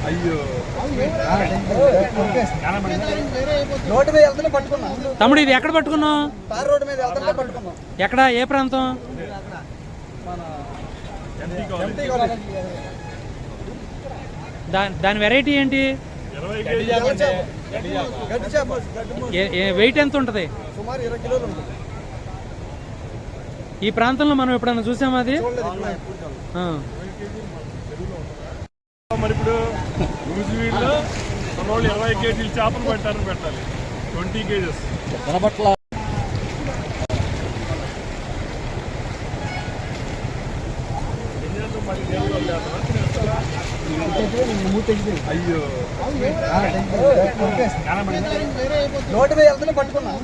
అయ్యో రోడ్డు మీద వెళ్తూనే పట్టుకున్నాం. తమ్ముడు ఇది ఎక్కడ పట్టుకున్నావు? తార్ రోడ్డు మీద వెళ్తూనే పట్టుకున్నాం. ఎక్కడ, ఏ ప్రాంతం? Empty college. దాని వెరైటీ ఏంటి? గడ్డి చేప. వెయిట్ ఎంత ఉంటుంది? సుమారు 20 కిలోలు ఉంటుంది. ఈ ప్రాంతంలో మనం ఎప్పుడన్నా చూసామా అది? ఆ. మరి ఇప్పుడు న్యూజివీడ్లో వాళ్ళు 20 కేజీలు చేపలు పెట్టాలి 20 కేజెస్. అయ్యో రోడ్డు మీద వెళ్తూనే పట్టుకున్నాం.